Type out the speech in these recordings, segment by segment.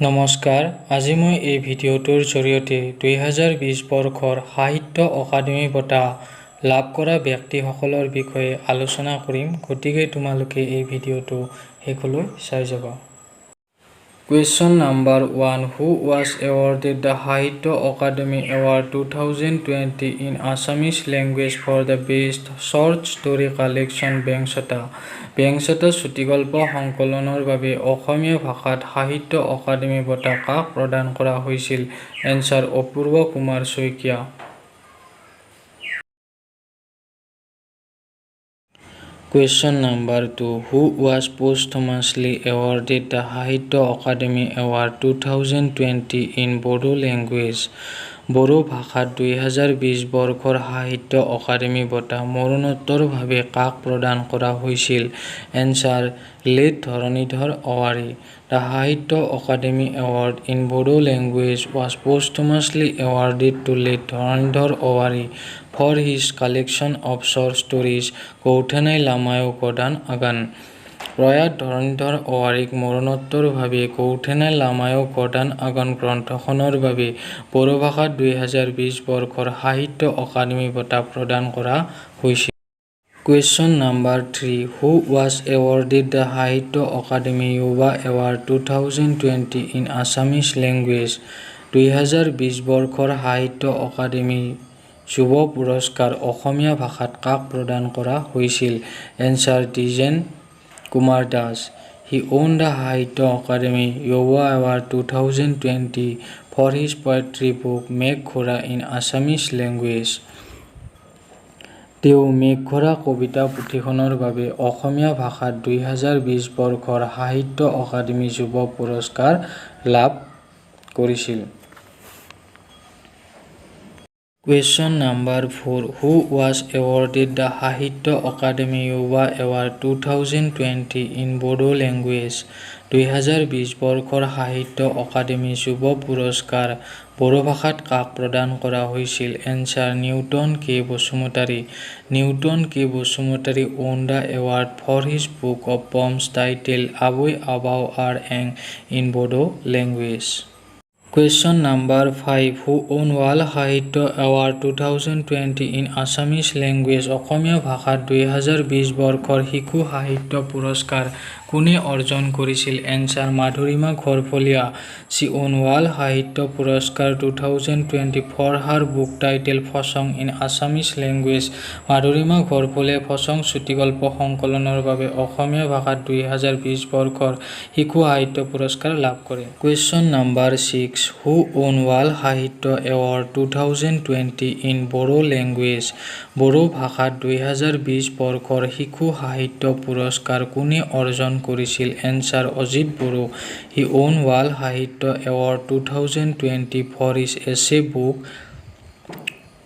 নমস্কাৰ, আজি মই এই ভিডিঅ'টোৰ জৰিয়তে 2020 বৰ্ষৰ সাহিত্য অকাডেমি বঁটা লাভ কৰা ব্যক্তিসকলৰ বিষয়ে আলোচনা কৰিম। গতিকে তোমালোকে এই ভিডিঅ'টো শেষলৈ চাই যাবা। Question number 1. Who was awarded the Sahitya Akademi Award 2020 in Assamese language for the best short story collection বেংচতা? বেংচতা চুটিগল্প সংকলনৰ বাবে অসমীয়া ভাষাত সাহিত্য অকাডেমি বঁটা কাক প্ৰদান কৰা হৈছিল? Answer Apurba Kumar Saikia. Question number 2. Who was posthumously awarded the Sahitya Akademi Award 2020 in Bodo language? Bodo ভাষাত 2020 বৰ্ষৰ সাহিত্য অকাডেমি বঁটা মৰণোত্তৰভাৱে কাক প্ৰদান কৰা হৈছিল? Answer late Dharanidhar Owari. The Sahitya Akademi Award in Bodo language was posthumously awarded to late Dharanidhar Awari for his collection of short stories কৌঠেনাই লামায়ো কদান আগান। প্ৰয়াত ধৰণীধৰ অৱাৰীক মৰণোত্তৰভাৱে কৌঠেনাই লামায়ো কদান আগান গ্ৰন্থখনৰ বাবে বড়ো ভাষাত 2020 বৰ্ষৰ সাহিত্য অকাডেমি বঁটা প্ৰদান কৰা হৈছিল। Question number 3. Who was awarded the Sahitya Akademi Yuva Award 2020 in Assamese language? 2020 বৰ্ষৰ সাহিত্য অকাডেমি যুৱ পুৰস্কাৰ অসমীয়া ভাষাত কাক প্ৰদান কৰা হৈছিল? Answer Dwijen Kumar Das. He won the Sahitya Akademi Yuva Award 2020 for his poetry book মেঘঘোঁৰা in Assamese language. তেওঁ মেঘঘোঁৰা কবিতা পুথিখনৰ বাবে অসমীয়া ভাষাত 2020 বৰ্ষৰ সাহিত্য অকাডেমি যুৱ পুৰস্কাৰ লাভ কৰিছিল। Question number 4. Who was awarded the Sahitya Akademi Yuva Award 2020 in Bodo language? 2020 বৰ্ষৰ সাহিত্য অকাডেমি যুৱ পুৰস্কাৰ বড়ো ভাষাত কাক প্ৰদান কৰা হৈছিল? Answer Newton K Basumatary. Newton K Basumatary won the award for his book of poems titled Aboi Abao Ar Eng in Bodo language. Question number 5. Who won World Sahitya Award 2020 in Assamese language? অসমীয়া ভাষাত 2020 বৰ্ষৰ শিশু সাহিত্য পুৰস্কাৰ কোনে অৰ্জন কৰিছিল? Answer Madhurima Gharphalia. She won World সাহিত্য পুৰস্কাৰ 2020 for her book titled ফচং in Assamese language. Madhurima ঘৰফলীয়াই ফচং চুটিগল্প সংকলনৰ বাবে অসমীয়া ভাষাত 2020 বৰ্ষৰ শিশু সাহিত্য পুৰস্কাৰ লাভ কৰে। Question number 6. Who won World সাহিত্য Award 2020 in Bodo language? Bodo ভাষাত 2020 বৰ্ষৰ শিশু সাহিত্য পুৰস্কাৰ কোনে অৰ্জন কৰিছিল? Answer Ajit Boro. He won World সাহিত্য Award 2020 for his essay book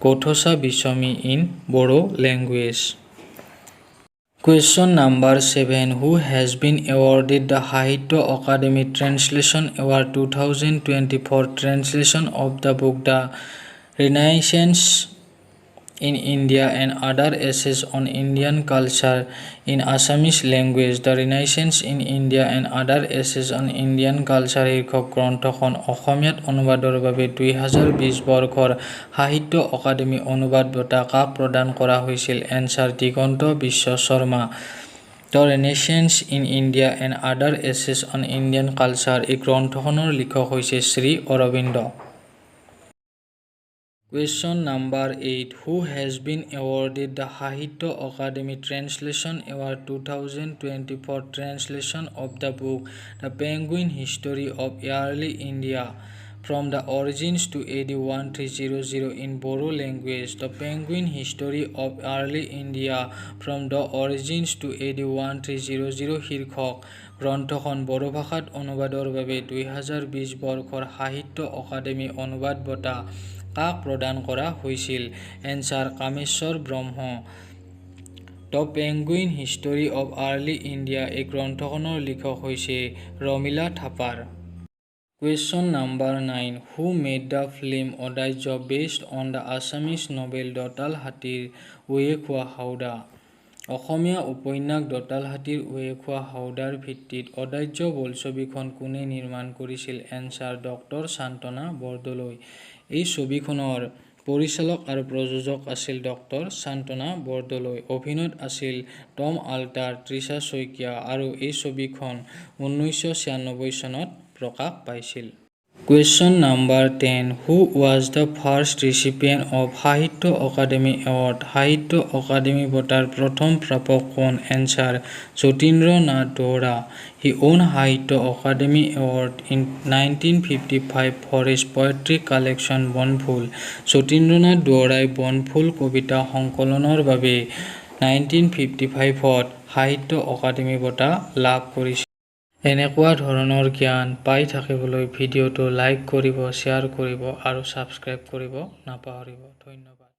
কথসা বিচমি in Bodo language. Question number 7. Who has been awarded the Sahitya Akademi Translation Award 2020 for translation of the book The Renaissance in India and Other Essays on Indian Culture in Assamese language? The Renaissance in India and Other Essays on Indian Culture শীৰ্ষক গ্ৰন্থখন অসমীয়াত অনুবাদৰ বাবে 2020 বৰ্ষৰ সাহিত্য academy অনুবাদ বঁটা কাক প্ৰদান কৰা হৈছিল? Answer Diganta Biswa Sarma. The Renaissance in India and Other Essays on Indian Culture এই গ্ৰন্থখনৰ লিখক হৈছে Shri Arvind. Question number 8. Who has been awarded the Sahitya Akademi Translation Award 2020 for translation of the book The Penguin History of Early India from the Origins to AD 1300 in Bodo language? The Penguin History of Early India from the Origins to AD 1300 শীৰ্ষক গ্ৰন্থখন বড়ো ভাষাত অনুবাদৰ বাবে 2020 বৰ্ষৰ সাহিত্য academy অনুবাদ বঁটা কাক প্ৰদান কৰা হৈছিল? Answer Kameswar Brahma. The Penguin History of Early India এই গ্ৰন্থখনৰ লিখক হৈছে ৰমিলা থাপাৰ। Question number 9. Who made the film Odajjo based on the Assamese novel Dotal Hatir Uye Khua Hauda? অসমীয়া উপন্যাস দঁতাল হাতীৰ উঁয়ে খোৱা হাওদাৰ ভিত্তিত অদাৰ্য বোলছবিখন কোনে নিৰ্মাণ কৰিছিল? এনচাৰ: ডক্টৰ শান্তনা বৰদলৈ। এই ছবিখনৰ পৰিচালক আৰু প্ৰযোজক আছিল ডক্টৰ শান্তনা বৰদলৈ। অভিনয়ত আছিল টম আল্টাৰ, তৃষা শইকীয়া আৰু এই ছবিখন 1996 চনত প্ৰকাশ পাইছিল। Question number 10 who was the first recipient of Sahitya Akademi award? Sahitya Akademi বঁটাৰ প্ৰথম প্ৰাপক কোন? Answer: Jatindra Nath Duwara. He won Sahitya Akademi award in 1955 for his poetry collection Banaphul. Jatindranath দুৱৰাই বনফুল কবিতা সংকলনৰ বাবে 1955ত সাহিত্য অকাডেমী বঁটা লাভ কৰিছিল। এনেকুৱা ধৰণৰ জ্ঞান পাই থাকিবলৈ ভিডিঅ'টো লাইক কৰিব, শ্বেয়াৰ কৰিব আৰু ছাবস্ক্ৰাইব কৰিব নাপাহৰিব। ধন্যবাদ।